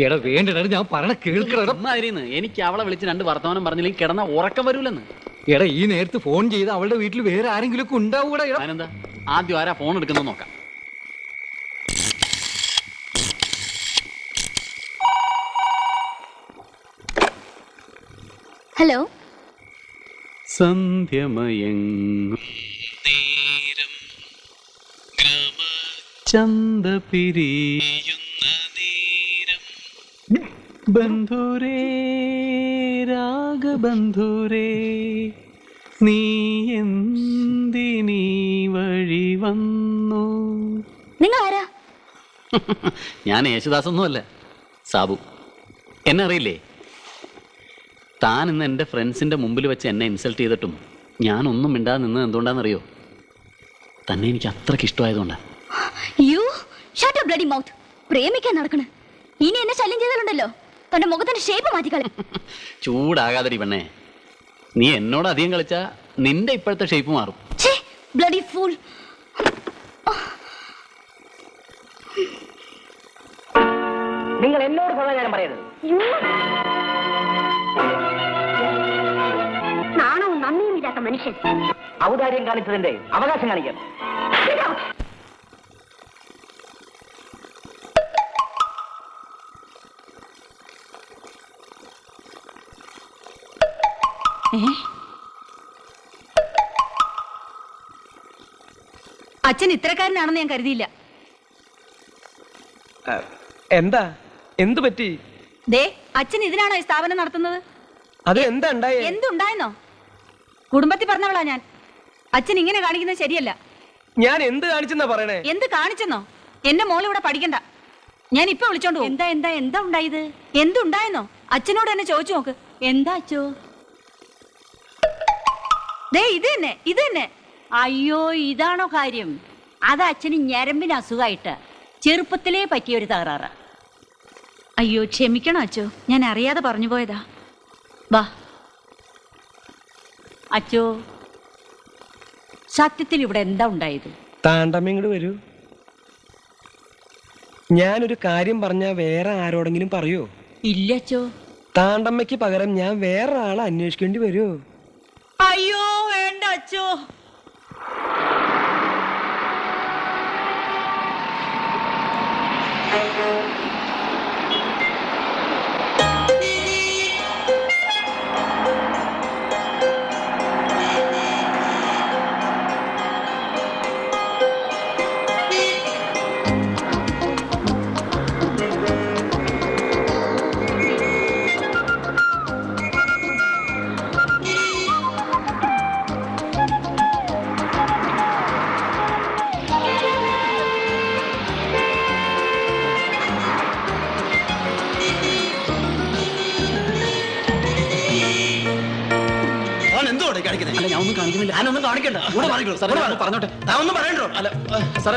എടാ വേണ്ട ഞാൻ പറഞ്ഞ കേൾക്കണ. എനിക്ക് അവളെ വിളിച്ച് 2 വർത്തമാനം പറഞ്ഞില്ലെങ്കിൽ കിടന്ന ഉറക്കം വരൂലെന്ന്. എടാ ഈ നേരത്ത് ഫോൺ ചെയ്ത് അവളുടെ വീട്ടിൽ വേറെ ആരെങ്കിലും ഒക്കെ ഉണ്ടാവൂടാ. ഞാനെന്താ ആദ്യം ആരാ ഫോൺ എടുക്കുന്നത് നോക്കാം. ഹലോ. സന്ധ്യമയങ്ങും നേരം ചന്ത പിരിയുന്ന നേരം ബന്ധുരേ രാഗബന്ധുരേ നീ എന്തിനീ വഴി വന്നു. നിങ്ങൾ ആരാ? ഞാൻ യേശുദാസൊന്നുമല്ല, സാബു. എന്നെ അറിയില്ലേ? താൻ ഇന്ന് എൻ്റെ ഫ്രണ്ട്സിൻ്റെ മുമ്പിൽ വെച്ച് എന്നെ ഇൻസൾട്ട് ചെയ്തിട്ടും ഞാനൊന്നും മിണ്ടാതെ നിന്നത് എന്തുകൊണ്ടാണെന്നറിയോ? തന്നെ എനിക്ക് അത്രയ്ക്ക് ഇഷ്ടമായതുകൊണ്ടാണ്. You shut up bloody mouth. പ്രേമിക്കാൻ നടക്കണ ഇനി എന്നെ ശല്യം ചെയ്താലുണ്ടല്ലോ തന്റെ മുഖത്തിന്റെ ഷേപ്പ് മാറ്റിക്കളെ. ചൂടാകാതടി പെണ്ണേ. നീ എന്നോട് അധികം കളിച്ചാ നിന്റെ ഇപ്പോഴത്തെ ഷേപ്പ് മാറും. Bloody fool. നിങ്ങൾ എന്നോട് സമാധാനം പറയരുത്. നാണവും നന്ദിയും ഇല്ലാത്ത മനുഷ്യൻ. ഔദാര്യം കാണിച്ചതിന്റെ അവകാശം കാണിക്കാൻ. അച്ഛൻ ഇത്രക്കാരനാണെന്ന് ഞാൻ കരുതിയില്ല. എന്താ എന്തു പറ്റി? ദേ അച്ഛൻ ഇതിനാണോ ഈ സ്ഥാപനം നടത്തുന്നത്? അത് എന്താ ഉണ്ടായേ? എന്തുണ്ടായെന്നോ? കുടുംബത്തിൽ പറഞ്ഞവളാ ഞാൻ. അച്ഛൻ ഇങ്ങനെ കാണിക്കുന്നത് ശരിയല്ല. ഞാൻ എന്ത് കാണിച്ചെന്നാ പറയണേ? എന്ത് കാണിച്ചെന്നോ? എന്റെ മോൾ ഇവിടെ പഠിക്കണ്ട. ഞാൻ ഇപ്പൊ വിളിച്ചോണ്ട് പോകും. എന്താ എന്താ എന്താ ഉണ്ടായത്? എന്തുണ്ടായെന്നോ? അച്ഛനോട് തന്നെ ചോദിച്ചു നോക്ക്. എന്താ അച്ഛോ? ദേ ഇത് തന്നെ. അയ്യോ, ഇതാണോ കാര്യം? അത് അച്ഛന് ഞരമ്പിന് അസുഖമായിട്ട് ചെറുപ്പത്തിലേ പറ്റിയ ഒരു തകരാറ്. അയ്യോ ക്ഷമിക്കണം അച്ഛോ, ഞാൻ അറിയാതെ പറഞ്ഞു പോയതാ. വാ അച്ഛോ, സത്യത്തിൽ ഇവിടെ എന്താ ഉണ്ടായത്? താണ്ടമ്മ ഇങ്ങോട്ട് വരൂ. ഞാനൊരു കാര്യം പറഞ്ഞാ വേറെ ആരോടെങ്കിലും പറയോ? ഇല്ല അച്ഛോ. താണ്ടമ്മയ്ക്ക് പകരം ഞാൻ വേറെ ആളെ അന്വേഷിക്കേണ്ടി വരുമോ? അയ്യോ വേണ്ട അച്ഛോ. ഞാനൊന്നും കാണിക്കുന്നില്ല. ഞാനൊന്നും കാണിക്കണ്ട. പറഞ്ഞോട്ടെ. ഒന്നും പറയണ്ടോ? അല്ല സാറേ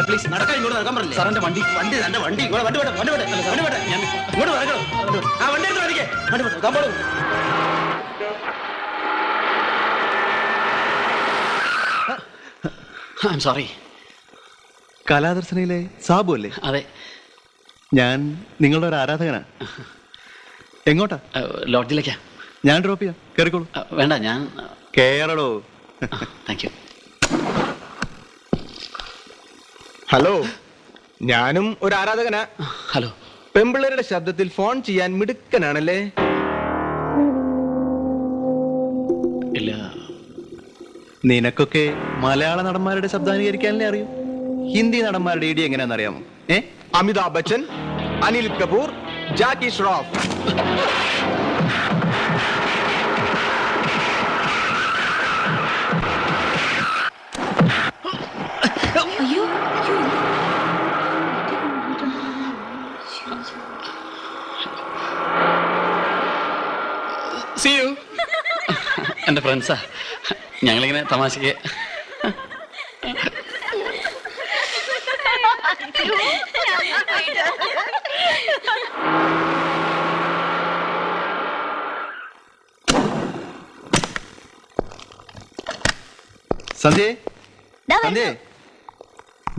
പ്ലീസ് നടക്കാൻ ഇങ്ങോട്ട് നടക്കാൻ പറഞ്ഞില്ലേ? സാറിന്റെ വണ്ടി വണ്ടി വിട. ഞാൻ ഇങ്ങോട്ട് നടക്കണം. ആ വണ്ടി എടുത്ത് വരികെ. വണ്ടി വിട്ടു. കമ്പോളും. I'm sorry. കലാദർശനയിലെ സാബു അല്ലേ? അതെ, ഞാൻ നിങ്ങളുടെ ഒരു ആരാധകനാണ്. എങ്ങോട്ടാ? ലോഡ്ജിലേക്കാ. ഞാൻ ഡ്രോപ്പ് ചെയ്യാം, കയറിക്കോളൂ. വേണ്ട, ഞാൻ കേറടോ. Thank you. ഹലോ, ഞാനും ഒരു ആരാധകനാ. ഹലോ. പെമ്പിള്ളേരുടെ ശബ്ദത്തിൽ ഫോൺ ചെയ്യാൻ മിടുക്കനാണല്ലേ? ഇല്ല. നിനക്കൊക്കെ മലയാള നടന്മാരുടെ ശബ്ദാനുകരിക്കാനല്ലേ അറിയൂ. ഹിന്ദി നടന്മാരുടെ ഇടി എങ്ങനെയാണെന്ന് അറിയാമോ? അമിതാഭ് ബച്ചൻ, അനിൽ കപൂർ, ജാക്കി ഷ്രോഫ്. See you. എൻ്റെ ഫ്രണ്ട്സാ, ഞങ്ങളിങ്ങനെ തമാശക്ക്. സന്ധ്യേ,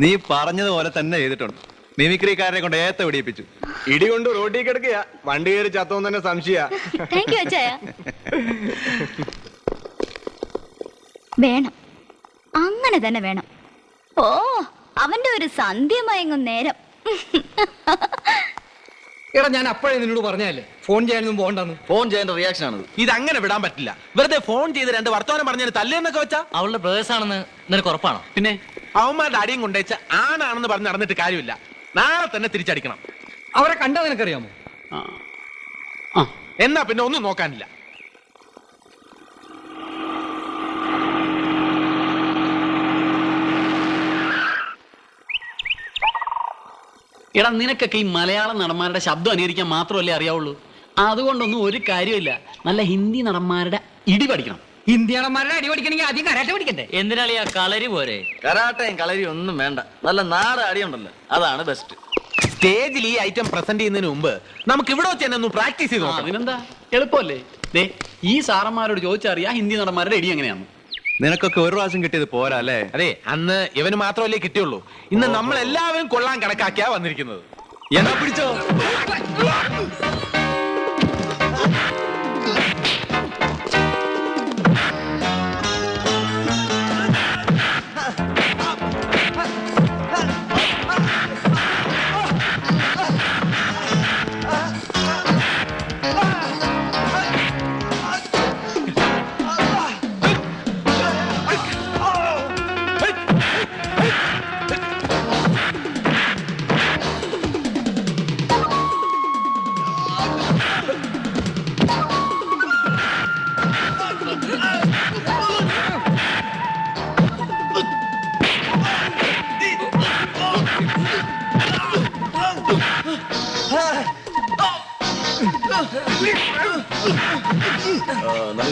നീ പറഞ്ഞതുപോലെ തന്നെ ചെയ്തിട്ടുണ്ട്. മിമിക്രിക്കാരനെ കൊണ്ട് ഏത്ത പിടിപ്പിച്ചു. ഇടി കൊണ്ട് റോഡിൽ കിടക്കുക, വണ്ടി കയറി ചത്തോന്ന് തന്നെ സംശയ. താങ്ക് യു അച്ചായ. വേണം, അങ്ങനെ തന്നെ വേണം. ഓ, അവന്റെ ഒരു സന്ധ്യ മയങ്ങും നേരം. എടാ ഞാൻ അപ്പോഴേ നിന്നോട് പറഞ്ഞല്ലേ ഫോൺ ചെയ്യാനൊന്നും പോകണ്ടെന്ന്. ഫോൺ ചെയ്യേണ്ട റിയാക്ഷൻ ആണ് ഇത്. അങ്ങനെ വിടാൻ പറ്റില്ല. വെറുതെ ഫോൺ ചെയ്ത് 2 വർത്തമാനം പറഞ്ഞാൽ തല്ലേന്നൊക്കെ വെച്ചാ. അവളുടെ ബ്രദേഴ്സ് ആണെന്ന് നിനക്ക് ഉറപ്പാണോ? പിന്നെ അവന്മാരുടെ അടിയും കൊണ്ടുവച്ച ആണാണെന്ന് പറഞ്ഞ് നടന്നിട്ട് കാര്യമില്ല. നാളെ തന്നെ തിരിച്ചടിക്കണം. അവരെ കണ്ടാ നിനക്കറിയാമോ? ആ. ആ എന്നാ പിന്നെ ഒന്നും നോക്കാനില്ല. എടാ നിനക്കൊക്കെ ഈ മലയാളം നടന്മാരുടെ ശബ്ദം അനുകരിക്കാൻ മാത്രമല്ലേ അറിയാവുള്ളൂ. അതുകൊണ്ടൊന്നും ഒരു കാര്യമില്ല. നല്ല ഹിന്ദി നടന്മാരുടെ ഇടി പഠിക്കണം. ഹിന്ദിയാണന്മാരുടെ അടി പഠിക്കണമെങ്കിൽ ആദ്യം കരാട്ടെ പഠിക്കണ്ടേ? എന്തിനാളിയാ കളരി പോരെ? കരാട്ടയും കളരിയും ഒന്നും വേണ്ട. നല്ല നാടൻ അടിയുണ്ടല്ലോ, അതാണ് ബെസ്റ്റ്. സ്റ്റേജിൽ ഈ ഐറ്റം പ്രസന്റ് ചെയ്യുന്നതിന് മുമ്പ് നമുക്ക് ഇവിടെ വെച്ച് തന്നെ ഒന്ന് പ്രാക്ടീസ് ചെയ്ത് നോക്കാം. അതിനെന്താ, എളുപ്പമല്ലേ? ദേ ഈ സാറന്മാരോട് ചോദിച്ചറിയാ ഹിന്ദി നടന്മാരുടെ ഇടി എങ്ങനെയാണ്. നിനക്കൊക്കെ ഒരു പ്രാവശ്യം കിട്ടിയത് പോരാ അല്ലേ? അതെ, അന്ന് ഇവന് മാത്രമല്ലേ കിട്ടിയുള്ളൂ. ഇന്ന് നമ്മൾ എല്ലാവരും കൊള്ളാൻ കണക്കാക്കിയാ വന്നിരിക്കുന്നത്. എന്നാ പിടിച്ചോ.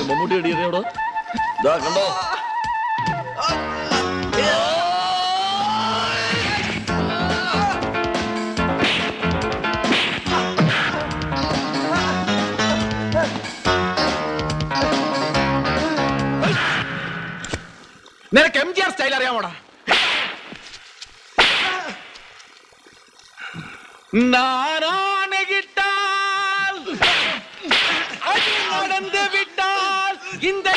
മമ്മൂട്ടി അടിയോടോ കണ്ടോ. നിനക്ക് MGR സ്റ്റൈൽ അറിയാമോടാ? നാനാണ് കിട്ടാൽ നടந்து விட்டால் இந்த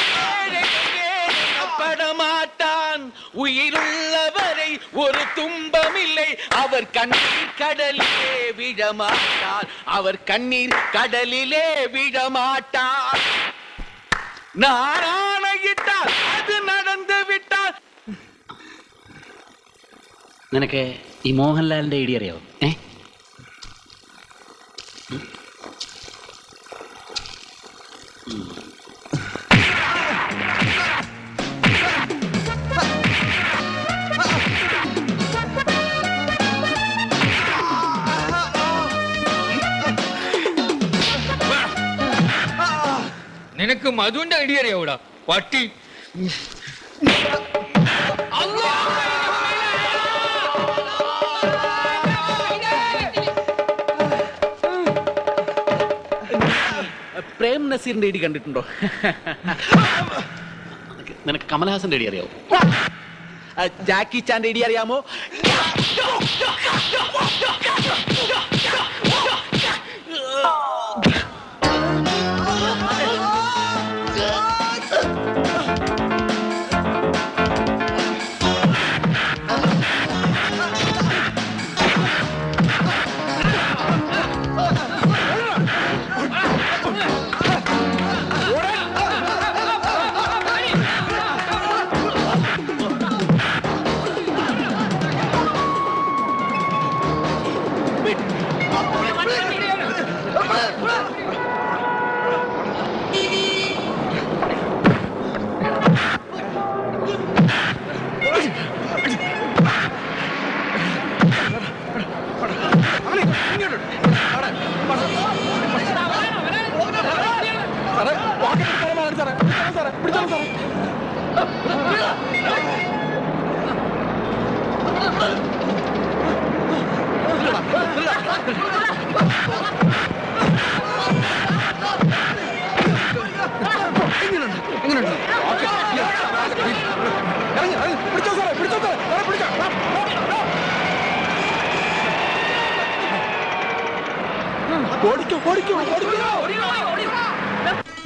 படமாட்டான் உயிருள்ளவரை ஒரு துன்பமில்லை அவர் கண்ணீர் கடலிலே விழமாட்டார் அவர் கண்ணீர் கடலிலே விழமாட்டார் നാരായണയിട്ടാൽ അത് നടந்து വിട്ടാൽ. നിനക്ക് ഈ മോഹൻലാലിന്റെ ഇടി അറിയാവോ? നിനക്ക് മധുവിന്റെ ഐഡിയ അറിയാവൂടാ പട്ടി. പ്രേം നസീറിന്റെ ഇടി കണ്ടിട്ടുണ്ടോ? നിനക്ക് കമൽഹാസന്റെ ഇടി അറിയാവോ? ജാക്കി ചാന്റെ ഇടി അറിയാമോ?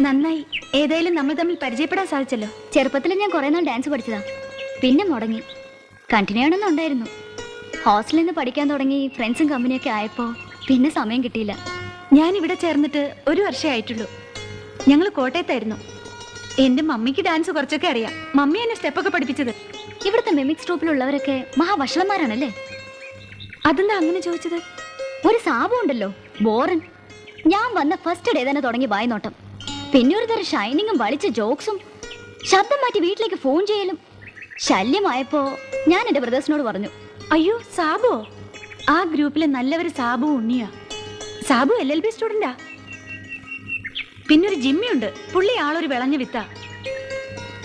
നന്നായി, ഏതായാലും നമ്മൾ തമ്മിൽ പരിചയപ്പെടാൻ സാധിച്ചല്ലോ. ചെറുപ്പത്തിൽ ഞാൻ കുറെ നാൾ ഡാൻസ് പഠിച്ചതാ, പിന്നെ മുടങ്ങി. കണ്ടിന്യൂ ചെയ്യണമെന്നുണ്ടായിരുന്നു. ഹോസ്റ്റലിൽ നിന്ന് പഠിക്കാൻ തുടങ്ങി ഫ്രണ്ട്സും കമ്പനിയൊക്കെ ആയപ്പോ പിന്നെ സമയം കിട്ടിയില്ല. ഞാൻ ഇവിടെ ചേർന്നിട്ട് 1 വർഷമേ ആയിട്ടുള്ളൂ. ഞങ്ങൾ കോട്ടയത്തായിരുന്നു. എന്റെ മമ്മിക്ക് ഡാൻസ് കുറച്ചൊക്കെ അറിയാം. മമ്മി എന്നെ സ്റ്റെപ്പൊക്കെ പഠിപ്പിച്ചത്. ഇവിടുത്തെ മിമിക്സ് ട്രൂപ്പിലുള്ളവരൊക്കെ മഹാവഷളന്മാരാണല്ലേ? അതെന്താ അങ്ങനെ ചോദിച്ചത്? ഒരു സാബു ഉണ്ടല്ലോ, ബോറൻ. ഞാൻ വന്ന ഫസ്റ്റ് ഡേ തന്നെ തുടങ്ങി വായ്നോട്ടം. പിന്നെ ഒരു തരം ഷൈനിങ്ങും വളിച്ച ജോക്സും, ശബ്ദം മാറ്റി വീട്ടിലേക്ക് ഫോൺ ചെയ്യലും. ശല്യമായപ്പോ ഞാൻ എന്റെ ബ്രദേഴ്സിനോട് പറഞ്ഞു. അയ്യോ, സാബുവോ? ആ ഗ്രൂപ്പിലെ നല്ലവര് സാബു ഉണ്ണിയാ. സാബു LLB സ്റ്റുഡന്റാ. പിന്നൊരു ജിമ്മിയുണ്ട്, പുള്ളി ആളൊരു വിളഞ്ഞ വിത്താ.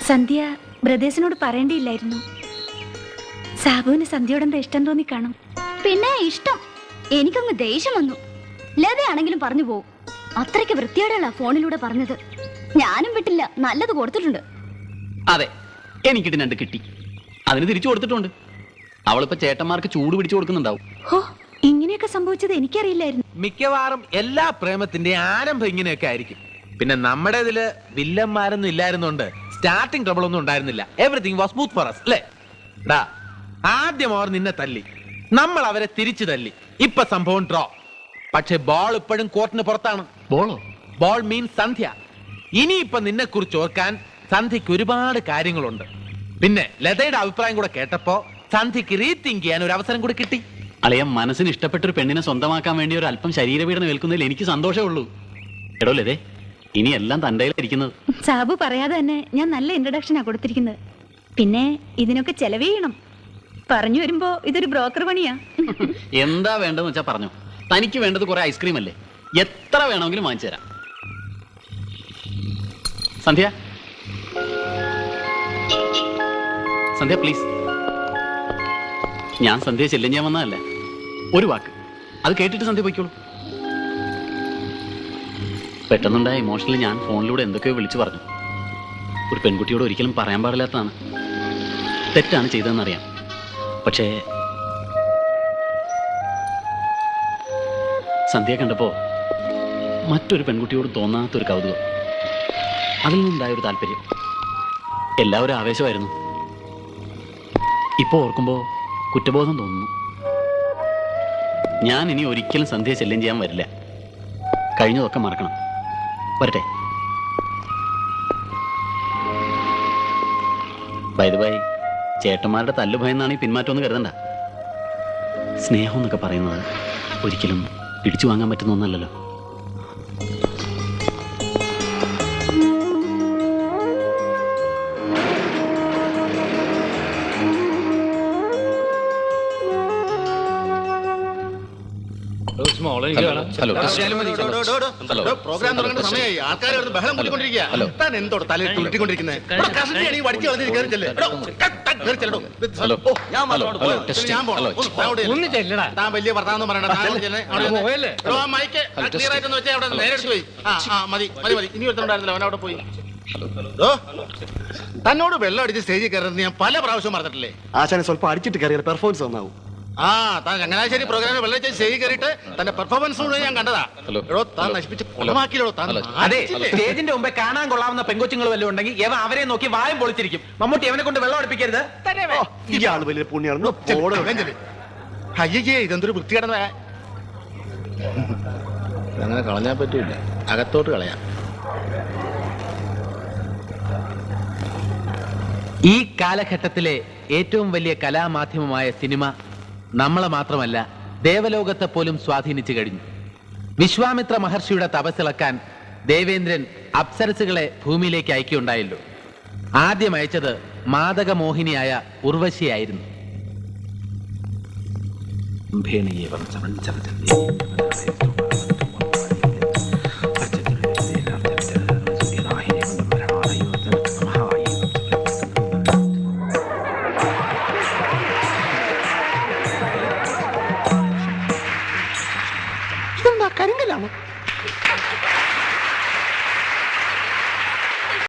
സന്ധ്യ ബ്രദേഴ്സിനോട് പറയേണ്ടിയില്ലായിരുന്നു. സാബുവിന് സന്ധ്യയോടെന്താ ഇഷ്ടം തോന്നി കാണും. പിന്നെ ഇഷ്ടം, എനിക്കങ്ങ് ദേഷ്യം വന്നു. ലതയാണെങ്കിലും പറഞ്ഞു പോവും. അത്രയ്ക്ക് വൃത്തിയോടെയുള്ള ഫോണിലൂടെ പറഞ്ഞത്. ഞാനും വിട്ടില്ല, നല്ലത് കൊടുത്തിട്ടുണ്ട്. അതെ, എനിക്കിട്ട് 2 കിട്ടി, അതിന് തിരിച്ചു കൊടുത്തിട്ടുണ്ട്. അവളിപ്പോ ചേട്ടന്മാർക്ക് ചൂട് പിടിച്ചു കൊടുക്കുന്നുണ്ടാവും. ഹോ, ഇങ്ങനെയൊക്കെ സംഭവിച്ചത് എനിക്കറിയില്ലായിരുന്നു. മിക്കവാറും എല്ലാ പ്രേമത്തിന്റെ ആരംഭം ഇങ്ങനെയൊക്കെ ആയിരിക്കും. പിന്നെ നമ്മുടെ ഇതില് വില്ലന്മാരൊന്നും ഇല്ലായിരുന്നോണ്ട് സ്റ്റാർട്ടിങ് ട്രബിൾ ഒന്നും ഉണ്ടായിരുന്നില്ല. Everything was smooth for us, അല്ലേ? ഡാ, ആദ്യം അവർ നിന്നെ തല്ലി, നമ്മൾ അവരെ തിരിച്ചു തല്ലി. ഇപ്പൊ സംഭവം ഡ്രോ. പക്ഷെ ബോൾ ഇപ്പോഴും കോർട്ടിന് പുറത്താണ്. ബോളോ? ബോൾ മീൻസ് സന്ധ്യ. ഇനിയിപ്പൊ നിന്നെ കുറിച്ച് ഓർക്കാൻ സന്ധ്യക്ക് ഒരുപാട് കാര്യങ്ങളുണ്ട്. പിന്നെ ലതയുടെ അഭിപ്രായം കൂടെ കേട്ടപ്പോ സന്ധ്യക്ക് റീതിങ്ക് ചെയ്യാൻ ഒരു അവസരം കൂടി കിട്ടി. അളിയ, മനസ്സിന് ഇഷ്ടപ്പെട്ട ഒരു പെണ്ണിനെ സ്വന്തമാക്കാൻ വേണ്ടി ഒരു അല്പം ശരീരപീഡനം ഏൽക്കുന്നതിൽ എനിക്ക് സന്തോഷമേ ഉള്ളൂ. എടോ ലതേ, ഇനി എല്ലാം തൻ്റെ ഇരിക്കുന്നത്. സാബു പറയാതെ തന്നെ ഞാൻ നല്ല ഇൻട്രഡക്ഷനാ കൊടുത്തിരിക്കുന്നത്. പിന്നെ ഇതിനൊക്കെ ചെലവ് ചെയ്യണം. പറഞ്ഞു വരുമ്പോ ഇതൊരു ബ്രോക്കർ പണിയാ. എന്താ വേണ്ടതെന്ന് വെച്ചാ പറഞ്ഞു. തനിക്ക് വേണ്ടത് കുറെ ഐസ്ക്രീം അല്ലേ? എത്ര വേണമെങ്കിലും വാങ്ങിച്ചു തരാം. സന്ധ്യ, സന്ധ്യ പ്ലീസ്. ഞാൻ സന്ധ്യ ശല്യം ചെയ്യാൻ വന്നതല്ലേ. ഒരു വാക്ക്, അത് കേട്ടിട്ട് സന്ധ്യ പോയിക്കോളൂ. പെട്ടെന്നുണ്ടായ ഇമോഷണലി ഞാൻ ഫോണിലൂടെ എന്തൊക്കെയോ വിളിച്ചു പറഞ്ഞു. ഒരു പെൺകുട്ടിയോട് ഒരിക്കലും പറയാൻ പാടില്ലാത്തതാണ്. തെറ്റാണ് ചെയ്തതെന്നറിയാം. പക്ഷേ സന്ധ്യ കണ്ടപ്പോ മറ്റൊരു പെൺകുട്ടിയോട് തോന്നാത്തൊരു കൗതുകം, അതിൽ നിന്നുണ്ടായൊരു താല്പര്യം. എല്ലാവരും ആവേശമായിരുന്നു. ഇപ്പോൾ ഓർക്കുമ്പോൾ കുറ്റബോധം തോന്നുന്നു. ഞാൻ ഇനി ഒരിക്കലും സന്ധ്യ ശല്യം ചെയ്യാൻ വരില്ല. കഴിഞ്ഞതൊക്കെ മറക്കണം. വരട്ടെ. ബൈ ദ ബൈ, ചേട്ടന്മാരുടെ തല്ലുഭയെന്നാണ് ഈ പിന്മാറ്റമൊന്നും കരുതണ്ട. സ്നേഹം എന്നൊക്കെ പറയുന്നത് ഒരിക്കലും പിടിച്ചു വാങ്ങാൻ പറ്റുന്ന ഒന്നല്ലല്ലോ. പ്രോഗ്രാം തുടങ്ങേണ്ട സമയമായി. ആൾക്കാർ ബഹളം കൂട്ടിക്കൊണ്ടിരിക്കുക. താൻ എന്തോട് തലയിൽ തുള്ളിക്കൊണ്ടിരിക്കുന്നത്? താൻ വലിയ വർത്താനം പറയണ്ട. ക്ലിയർ ആയിട്ടെന്ന് വെച്ചാൽ അവിടെ നേരെ എടുത്ത് പോയി. മതി മതി മതി. ഇനി ഒരുത്തണ്ടായിരുന്നില്ല, അവൻ അവിടെ പോയി. തന്നോട് വെള്ളം അടിച്ച് സ്റ്റേജിൽ കയറുന്നത് ഞാൻ പല പ്രാവശ്യം പറഞ്ഞിട്ടില്ലേ? ആശാനെ സ്വല്പം അടിച്ചിട്ട് കയറിയ പെർഫോമൻസ് നന്നാവും. താൻ ചങ്ങനാശ്ശേരി പ്രോഗ്രാമിൽ വെള്ളം അടിച്ച് സ്റ്റേജിൽ കയറിയിട്ട് തന്റെ പെർഫോമൻസ് കൂടെ ഞാൻ കണ്ടതാ. എടോ, താൻ നശിപ്പിച്ച് കുളമാക്കിയില്ലോ. താൻ അതെ, സ്റ്റേജിന്റെ മുമ്പേ കാണാൻ കൊള്ളാവുന്ന പെങ്കൊച്ചുങ്ങൾ വല്ലതും ഉണ്ടെങ്കിൽ ഇവ അവരെ നോക്കി വായും പൊളിച്ചിരിക്കും. മമ്മൂട്ടി അവനെ കൊണ്ട് വെള്ളം അടുപ്പിക്കരുത്. ഇയാള് വലിയ പുണ്യാണ്. അയ്യേ, ഇതെന്തൊരു വൃത്തികേടാ. അങ്ങനെ കളഞ്ഞാൻ പറ്റൂല, അകത്തോട്ട് കളയാം. ഈ കാലഘട്ടത്തിലെ ഏറ്റവും വലിയ കലാമാധ്യമമായ സിനിമ നമ്മളെ മാത്രമല്ല ദേവലോകത്തെ പോലും സ്വാധീനിച്ചു കഴിഞ്ഞു. വിശ്വാമിത്ര മഹർഷിയുടെ തപസ്സിളക്കാൻ ദേവേന്ദ്രൻ അപ്സരസുകളെ ഭൂമിയിലേക്ക് അയക്കുകയുണ്ടായല്ലോ. ആദ്യം അയച്ചത് മാദകമോഹിനിയായ ഉർവശിയായിരുന്നു.